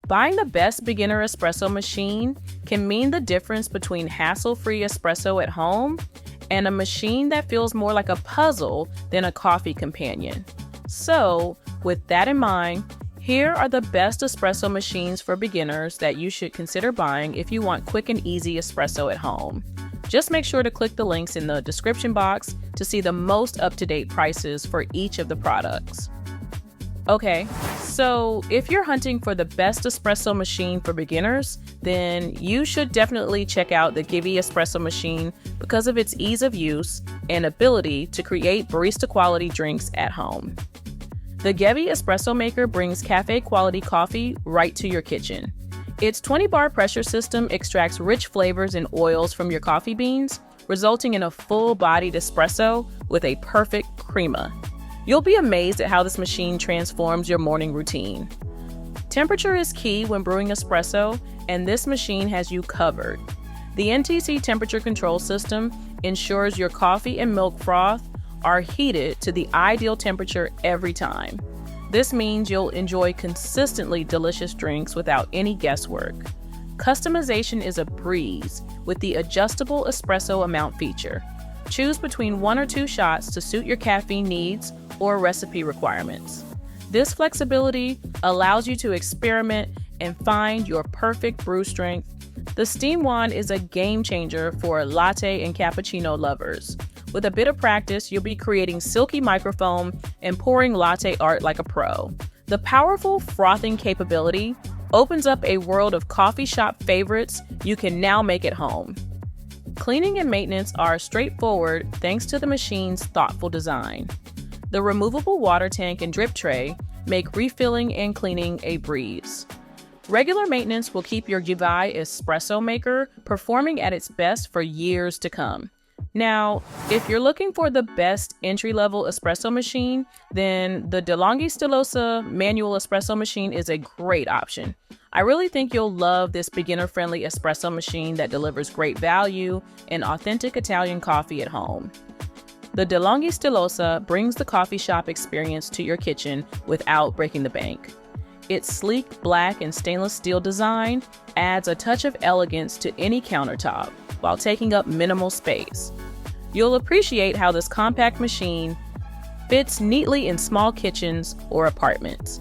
Buying the best beginner espresso machine can mean the difference between hassle-free espresso at home and a machine that feels more like a puzzle than a coffee companion. So, with that in mind, here are the best espresso machines for beginners that you should consider buying if you want quick and easy espresso at home. Just make sure to click the links in the description box to see the most up-to-date prices for each of the products. Okay, so if you're hunting for the best espresso machine for beginners, then you should definitely check out the Gevi espresso machine because of its ease of use and ability to create barista quality drinks at home. The Gevi espresso maker brings cafe quality coffee right to your kitchen. Its 20-bar pressure system extracts rich flavors and oils from your coffee beans, resulting in a full-bodied espresso with a perfect crema. You'll be amazed at how this machine transforms your morning routine. Temperature is key when brewing espresso, and this machine has you covered. The NTC temperature control system ensures your coffee and milk froth are heated to the ideal temperature every time. This means you'll enjoy consistently delicious drinks without any guesswork. Customization is a breeze with the adjustable espresso amount feature. Choose between 1 or 2 shots to suit your caffeine needs or recipe requirements. This flexibility allows you to experiment and find your perfect brew strength. The Steam Wand is a game changer for latte and cappuccino lovers. With a bit of practice, you'll be creating silky microfoam and pouring latte art like a pro. The powerful frothing capability opens up a world of coffee shop favorites you can now make at home. Cleaning and maintenance are straightforward thanks to the machine's thoughtful design. The removable water tank and drip tray make refilling and cleaning a breeze. Regular maintenance will keep your Gevi espresso maker performing at its best for years to come. Now, if you're looking for the best entry-level espresso machine, then the DeLonghi Stilosa manual espresso machine is a great option. I really think you'll love this beginner-friendly espresso machine that delivers great value and authentic Italian coffee at home. The DeLonghi Stilosa brings the coffee shop experience to your kitchen without breaking the bank. Its sleek black and stainless steel design adds a touch of elegance to any countertop while taking up minimal space. You'll appreciate how this compact machine fits neatly in small kitchens or apartments.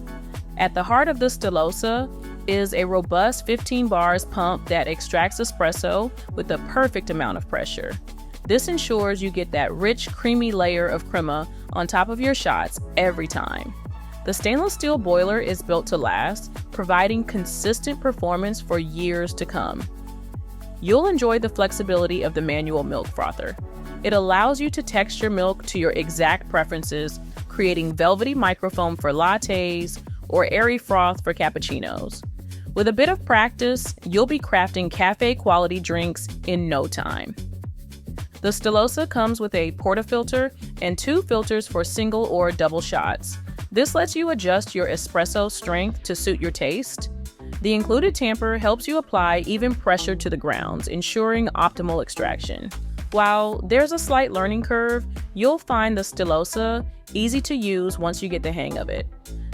At the heart of the Stilosa is a robust 15 bars pump that extracts espresso with the perfect amount of pressure. This ensures you get that rich, creamy layer of crema on top of your shots every time. The stainless steel boiler is built to last, providing consistent performance for years to come. You'll enjoy the flexibility of the manual milk frother. It allows you to texture milk to your exact preferences, creating velvety microfoam for lattes or airy froth for cappuccinos. With a bit of practice, you'll be crafting cafe-quality drinks in no time. The Stilosa comes with a portafilter and 2 filters for single or double shots. This lets you adjust your espresso strength to suit your taste. The included tamper helps you apply even pressure to the grounds, ensuring optimal extraction. While there's a slight learning curve, you'll find the Stilosa easy to use once you get the hang of it.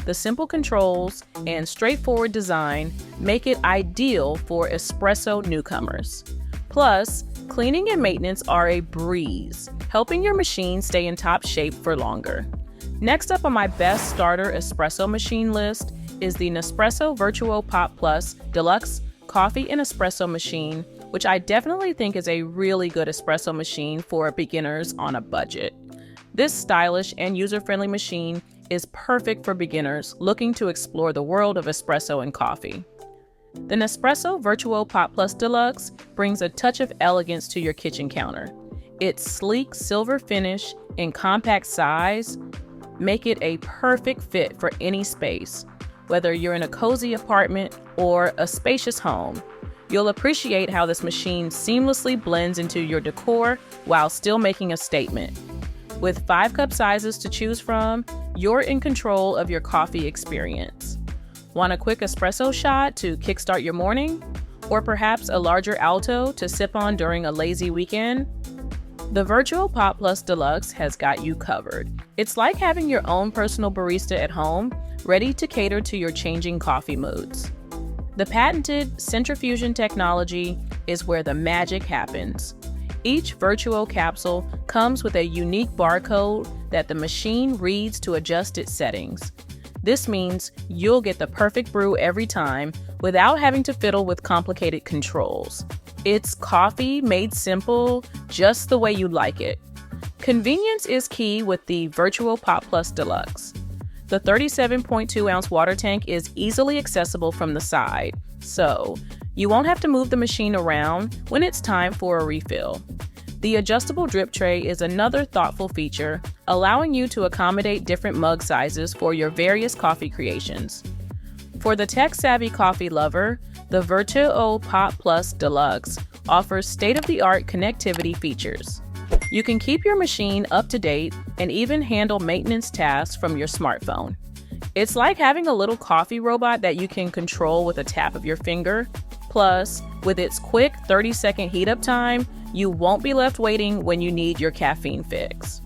The simple controls and straightforward design make it ideal for espresso newcomers. Plus, cleaning and maintenance are a breeze, helping your machine stay in top shape for longer. Next up on my best starter espresso machine list is the Nespresso Vertuo Pop Plus Deluxe Coffee and Espresso Machine, which I definitely think is a really good espresso machine for beginners on a budget. This stylish and user-friendly machine is perfect for beginners looking to explore the world of espresso and coffee. The Nespresso Vertuo Pop Plus Deluxe brings a touch of elegance to your kitchen counter. Its sleek silver finish and compact size make it a perfect fit for any space, whether you're in a cozy apartment or a spacious home. You'll appreciate how this machine seamlessly blends into your decor while still making a statement. With 5 cup sizes to choose from, you're in control of your coffee experience. Want a quick espresso shot to kickstart your morning? Or perhaps a larger alto to sip on during a lazy weekend? The Vertuo Pop Plus Deluxe has got you covered. It's like having your own personal barista at home, ready to cater to your changing coffee moods. The patented centrifusion technology is where the magic happens. Each Vertuo capsule comes with a unique barcode that the machine reads to adjust its settings. This means you'll get the perfect brew every time without having to fiddle with complicated controls. It's coffee made simple, just the way you like it. Convenience is key with the Vertuo Pop Plus Deluxe. The 37.2-ounce water tank is easily accessible from the side, so you won't have to move the machine around when it's time for a refill. The adjustable drip tray is another thoughtful feature, allowing you to accommodate different mug sizes for your various coffee creations. For the tech-savvy coffee lover, the Vertuo Pop Plus Deluxe offers state-of-the-art connectivity features. You can keep your machine up to date and even handle maintenance tasks from your smartphone. It's like having a little coffee robot that you can control with a tap of your finger. Plus, with its quick 30-second heat-up time, you won't be left waiting when you need your caffeine fix.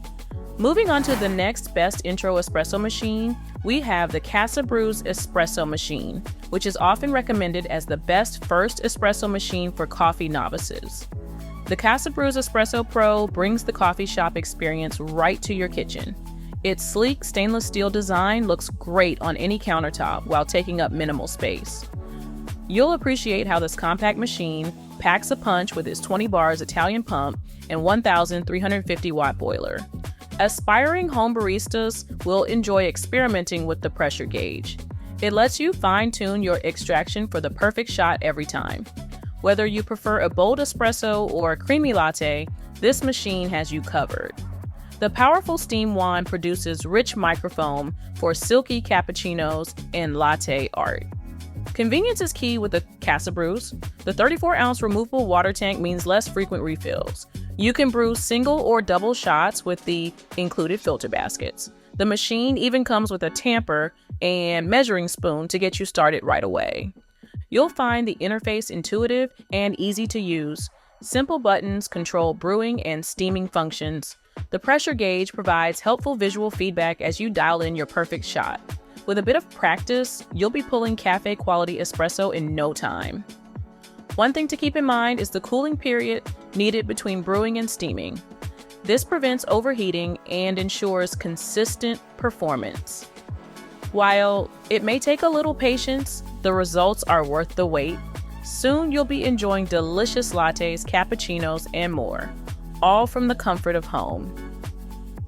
Moving on to the next best intro espresso machine, we have the Casabrews Espresso machine, which is often recommended as the best first espresso machine for coffee novices. The Casabrews Espresso Pro brings the coffee shop experience right to your kitchen. Its sleek stainless steel design looks great on any countertop while taking up minimal space. You'll appreciate how this compact machine packs a punch with its 20 bars Italian pump and 1,350 watt boiler. Aspiring home baristas will enjoy experimenting with the pressure gauge. It lets you fine-tune your extraction for the perfect shot every time. Whether you prefer a bold espresso or a creamy latte, this machine has you covered. The powerful steam wand produces rich microfoam for silky cappuccinos and latte art. Convenience is key with the Casabrews. The 34-ounce removable water tank means less frequent refills. You can brew single or double shots with the included filter baskets. The machine even comes with a tamper and measuring spoon to get you started right away. You'll find the interface intuitive and easy to use. Simple buttons control brewing and steaming functions. The pressure gauge provides helpful visual feedback as you dial in your perfect shot. With a bit of practice, you'll be pulling cafe-quality espresso in no time. One thing to keep in mind is the cooling period needed between brewing and steaming. This prevents overheating and ensures consistent performance. While it may take a little patience, the results are worth the wait. Soon you'll be enjoying delicious lattes, cappuccinos, and more, all from the comfort of home.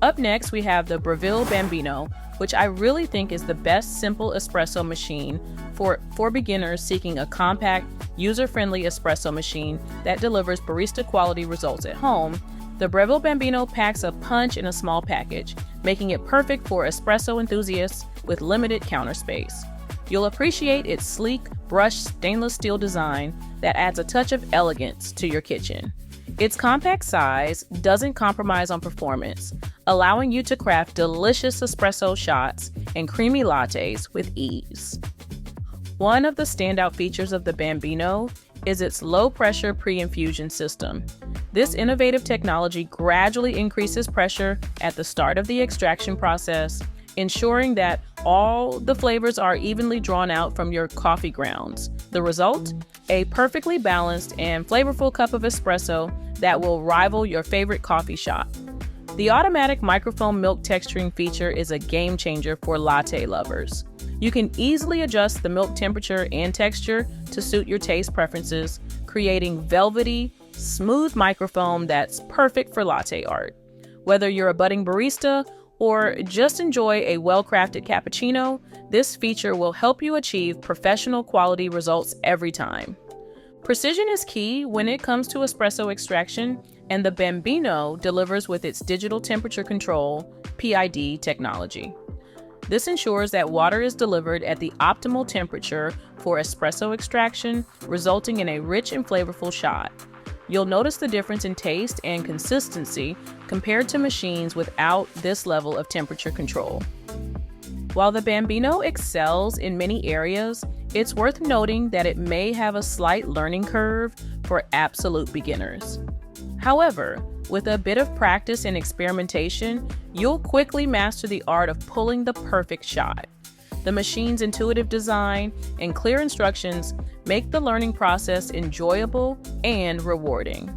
Up next, we have the Breville Bambino, which I really think is the best simple espresso machine for beginners seeking a compact, user-friendly espresso machine that delivers barista-quality results at home. The Breville Bambino packs a punch in a small package, making it perfect for espresso enthusiasts with limited counter space. You'll appreciate its sleek, brushed stainless steel design that adds a touch of elegance to your kitchen. Its compact size doesn't compromise on performance, allowing you to craft delicious espresso shots and creamy lattes with ease. One of the standout features of the Bambino is its low-pressure pre-infusion system. This innovative technology gradually increases pressure at the start of the extraction process, ensuring that all the flavors are evenly drawn out from your coffee grounds. The result? A perfectly balanced and flavorful cup of espresso that will rival your favorite coffee shop. The automatic microfoam milk texturing feature is a game changer for latte lovers. You can easily adjust the milk temperature and texture to suit your taste preferences, creating velvety, smooth microfoam that's perfect for latte art. Whether you're a budding barista or just enjoy a well-crafted cappuccino, this feature will help you achieve professional quality results every time. Precision is key when it comes to espresso extraction, and the Bambino delivers with its digital temperature control (PID) technology. This ensures that water is delivered at the optimal temperature for espresso extraction, resulting in a rich and flavorful shot. You'll notice the difference in taste and consistency compared to machines without this level of temperature control. While the Bambino excels in many areas, it's worth noting that it may have a slight learning curve for absolute beginners. However, with a bit of practice and experimentation, you'll quickly master the art of pulling the perfect shot. The machine's intuitive design and clear instructions make the learning process enjoyable and rewarding.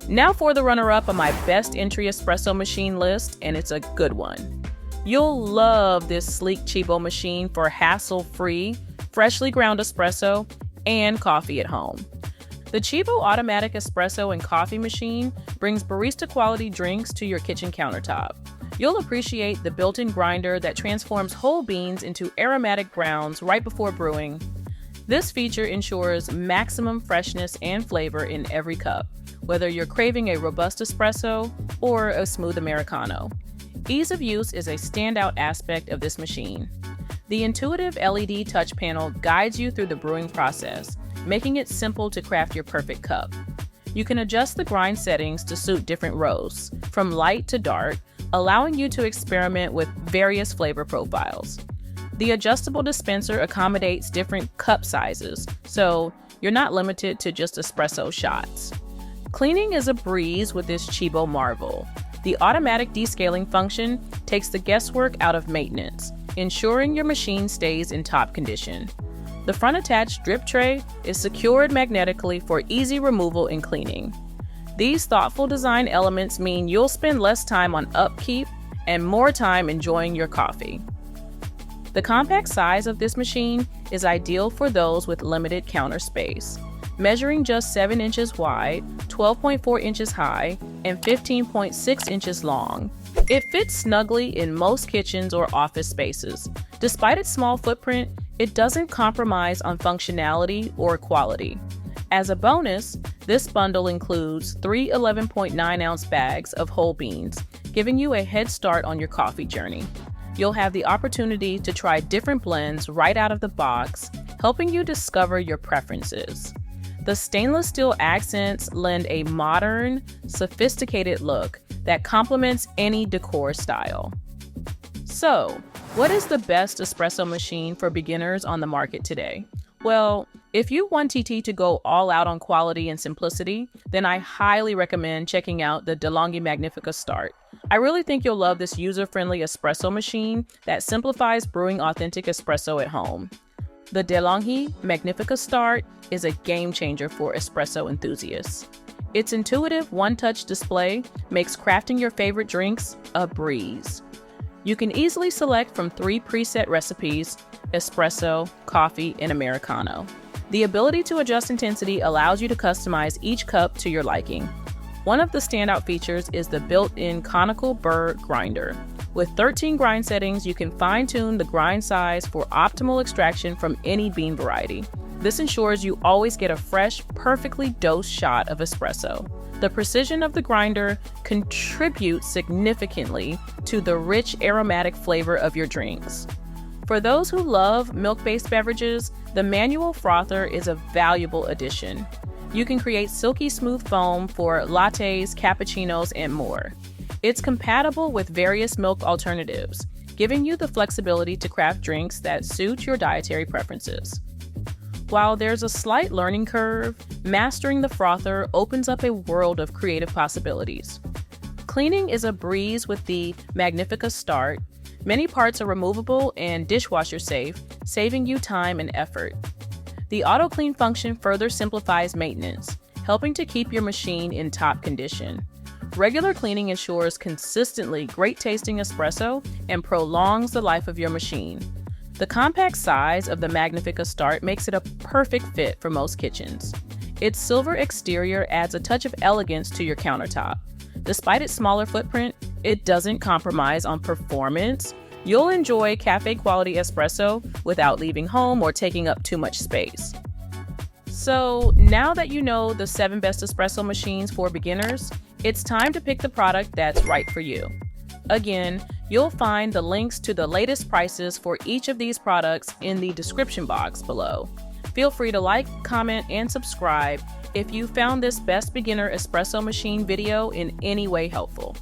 Now for the runner-up on my best entry espresso machine list, and it's a good one. You'll love this sleek Tchibo machine for hassle-free, freshly ground espresso and coffee at home. The Tchibo automatic espresso and coffee machine brings barista-quality drinks to your kitchen countertop. You'll appreciate the built-in grinder that transforms whole beans into aromatic grounds right before brewing. This feature ensures maximum freshness and flavor in every cup, whether you're craving a robust espresso or a smooth Americano. Ease of use is a standout aspect of this machine. The intuitive LED touch panel guides you through the brewing process, making it simple to craft your perfect cup. You can adjust the grind settings to suit different roasts, from light to dark, allowing you to experiment with various flavor profiles. The adjustable dispenser accommodates different cup sizes, so you're not limited to just espresso shots. Cleaning is a breeze with this Tchibo marvel. The automatic descaling function takes the guesswork out of maintenance, ensuring your machine stays in top condition. The front attached drip tray is secured magnetically for easy removal and cleaning. These thoughtful design elements mean you'll spend less time on upkeep and more time enjoying your coffee. The compact size of this machine is ideal for those with limited counter space. Measuring just 7 inches wide, 12.4 inches high, and 15.6 inches long, it fits snugly in most kitchens or office spaces. Despite its small footprint, it doesn't compromise on functionality or quality. As a bonus, this bundle includes 3 11.9-ounce bags of whole beans, giving you a head start on your coffee journey. You'll have the opportunity to try different blends right out of the box, helping you discover your preferences. The stainless steel accents lend a modern, sophisticated look that complements any decor style. So, what is the best espresso machine for beginners on the market today? Well, if you want TT to go all out on quality and simplicity, then I highly recommend checking out the Deluxe Magnifica Start. I really think you'll love this user-friendly espresso machine that simplifies brewing authentic espresso at home. The Deluxe Magnifica Start is a game changer for espresso enthusiasts. Its intuitive one-touch display makes crafting your favorite drinks a breeze. You can easily select from 3 preset recipes: espresso, coffee, and Americano. The ability to adjust intensity allows you to customize each cup to your liking. One of the standout features is the built-in conical burr grinder. With 13 grind settings, you can fine-tune the grind size for optimal extraction from any bean variety. This ensures you always get a fresh, perfectly dosed shot of espresso. The precision of the grinder contributes significantly to the rich aromatic flavor of your drinks. For those who love milk-based beverages, the manual frother is a valuable addition. You can create silky smooth foam for lattes, cappuccinos, and more. It's compatible with various milk alternatives, giving you the flexibility to craft drinks that suit your dietary preferences. While there's a slight learning curve, mastering the frother opens up a world of creative possibilities. Cleaning is a breeze with the Magnifica Start. Many parts are removable and dishwasher safe, saving you time and effort. The auto clean function further simplifies maintenance, helping to keep your machine in top condition. Regular cleaning ensures consistently great tasting espresso and prolongs the life of your machine. The compact size of the Magnifica Start makes it a perfect fit for most kitchens. Its silver exterior adds a touch of elegance to your countertop. Despite its smaller footprint, it doesn't compromise on performance. You'll enjoy cafe-quality espresso without leaving home or taking up too much space. So now that you know the 7 best espresso machines for beginners, it's time to pick the product that's right for you. Again, you'll find the links to the latest prices for each of these products in the description box below. Feel free to like, comment, and subscribe if you found this best beginner espresso machine video in any way helpful.